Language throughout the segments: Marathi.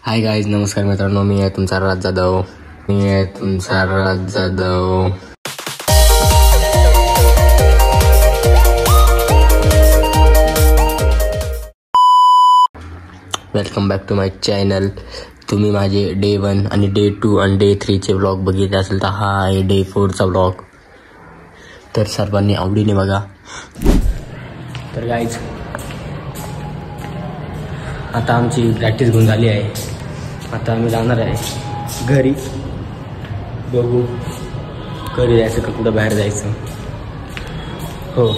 हाय गाईज, नमस्कार मित्रांनो. मी आहे तुमचा Raj Jadhav. Welcome back to my channel. तुम्ही माझे डे 1 आणि डे 2 आणि डे 3चे व्लॉग बघितले असेल तर हा आहे डे 4चा व्लॉग. तर सर्वांनी आवडीने बघा. तर गाईज, आता आमची प्रॅक्टिस घेऊन झाली आहे. आता आम्ही जाणार आहे घरी. बघू घरी जायचं का कुठं बाहेर जायचं. हो,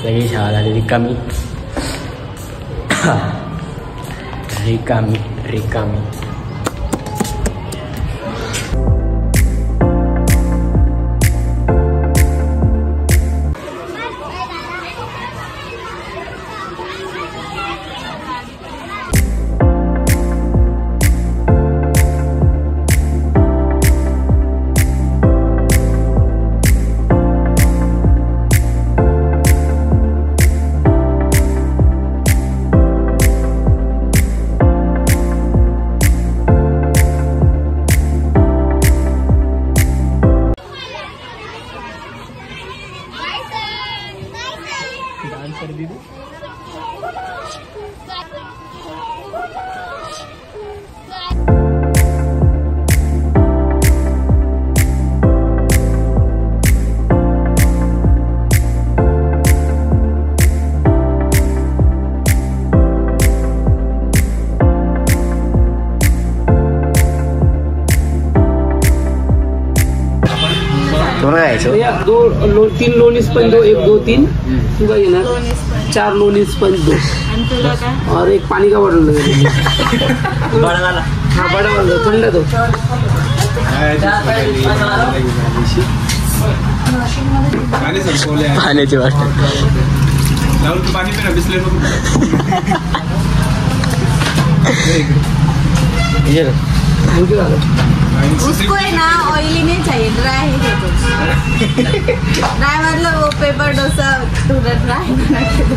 सगळी शाळा झाली रिकामी. रिकामी. तीन लोनीस पण दो, 1 2 3 तुझा येणार 4 लोनीस पण दो और एक पानी का बॉटल बड़ा वाला. हाँ, बड़ा वाला ठंडा दो. पाण्याची वाटत थैंक यू. उसको है ना ऑयली नहीं चाहिए, ड्राई ही दे दो. ड्राई मतलब वो पेपर डोसा पूरा ड्राई बना के दो.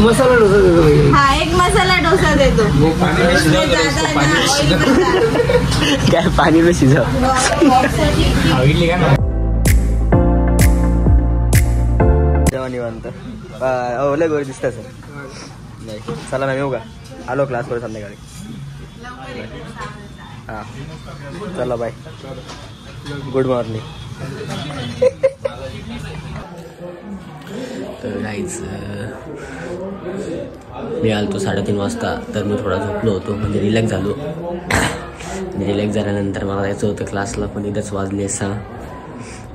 मसाला डोसा दे दो. हाँ, एक मसाला डोसा दे दो. उसमें ज्यादा है ना ऑयली बता दो. काय पाणी में शिजव. निवांत लय गोरी दिसत सर. नाही चला मॅम, येऊ का? आलो क्लासवर संध्याकाळी. हां चला, बाय. Good morning. तर गाईज, मी आलो 3:30 वाजता. तर मी थोडा झोपलो होतो, म्हणजे रिलॅक्स झालो. रिलॅक्स झाल्यानंतर मला जायचं होतं क्लासला, पण इथंच वाजले 6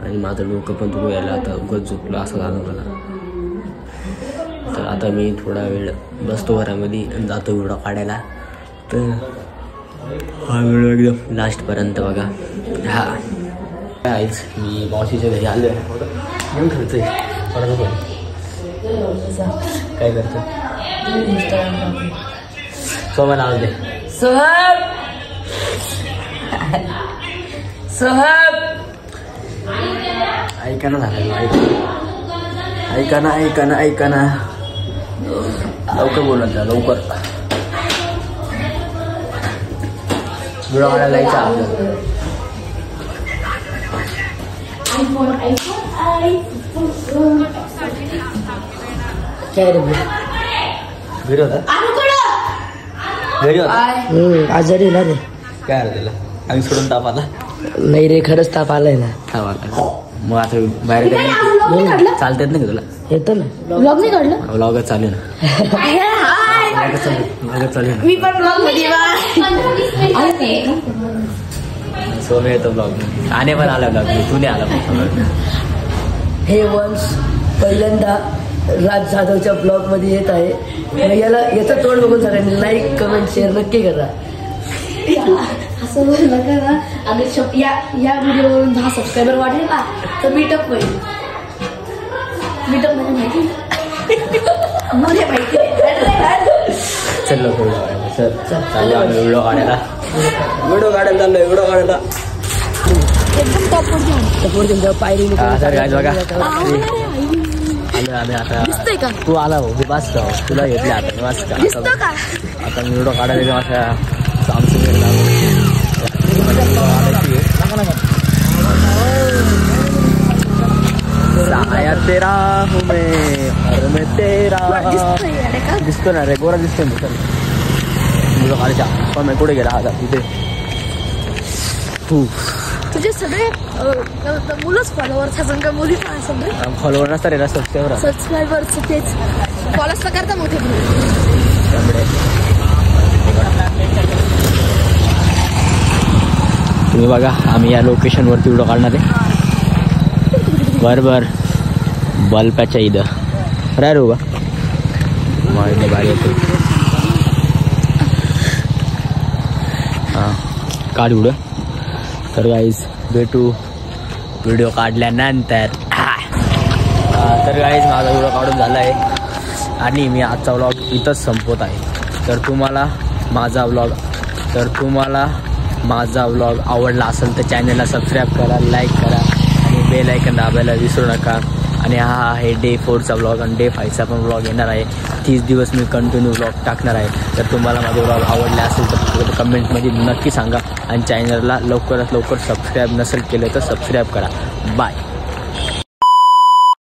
आणि माझं डोकं पण तुम्ही यायला आता उगाच झोपलो असं झालं मला. तर आता मी थोडा वेळ बसतो घरामध्ये आणि जातो व्हिडिओ काढायला. तर हा व्हिडिओ एकदम लास्टपर्यंत बघा. हा गाईज, मी मावशीच्या घरी आलो आहे. घेऊन खेळतोय काय करतो. सोबत आलो दे. सोहब ऐका ना झालं. ऐका ना लवकर बोलत जा, लवकर. व्हिडिओ काढायला जायचं आपल्याला. काय रे घरी होता? आजारी ना रे. काय आलं त्याला? आम्ही सोडून ताप आला? नाही रे, खरंच ताप आलाय ना. ताप आला. मग आता बाहेर चालता येत नाही का तुला? येतो ना. व्लॉग नाही काढलं? व्लॉगच चालू ना. मी पण व्लॉग मध्ये सोमे येतो ब्लॉग मध्ये. आने पण आला ब्लॉग मध्ये, तू नाही आला. हे वंश पहिल्यांदा राज जाधवच्या ब्लॉग मध्ये येत आहे. याचं तोंड बघून सगळ्यांनी लाईक, कमेंट, शेअर नक्की करा. असं बोललं का ना. आणि या व्हिडिओवरून 10 सबस्क्रायबर वाढले ना तर मीटअप होईल. मीटअप म्हणजे माहिती चल चाललो आम्ही व्हिडिओ काढायला. एकदम टॉपवर पायरी. बघा आलो आम्ही आता. दिसतंय का? तू आला हो बस का तुला घेतले आता बस का दिसतो का? आता मी व्हिडिओ काढायला माझ्या सामसून साया तेरा हूँ मैं और मैं तेरा. दिसतो ना रे गोरा दिसतो मी तर व्हिडिओ काढायच्या पण मी कुठे गेला आता तिथे. तुझे सगळे मुलंच फॉलोअर्स असून का मुली पण सगळे फॉलोवर नसतात रे सबस्क्रायबर्स तेच फॉलोअर्स तर करता मोठे त्यामुळे तुम्ही बघा आम्ही या लोकेशनवरती व्हिडिओ काढणार आहे बरोबर बल्पाच्या इथं राय रो बा बारी येते. हां काढ व्हिडिओ. तर गाईज भेटू व्हिडिओ काढल्यानंतर. तर गाईज माझा व्हिडिओ काढून झाला आहे आणि मी आजचा व्लॉग इथंच संपवत आहे. तर तुम्हाला माझा व्लॉग आवडला असेल तर चॅनलला सबस्क्राईब करा, लाईक करा आणि बेल आयकन दाबायला विसरू नका. आणि हा आहे डे 4चा व्लॉग आणि डे 5चा पण व्लॉग येणार आहे. 30 दिवस मी कंटिन्यू व्लॉग टाकणार आहे. तर तुम्हाला माझे व्लॉग आवडले असेल तर कमेंटमध्ये नक्की सांगा आणि चॅनलला लवकरात लवकर सबस्क्राईब नसेल केलं तर सबस्क्राईब करा. बाय.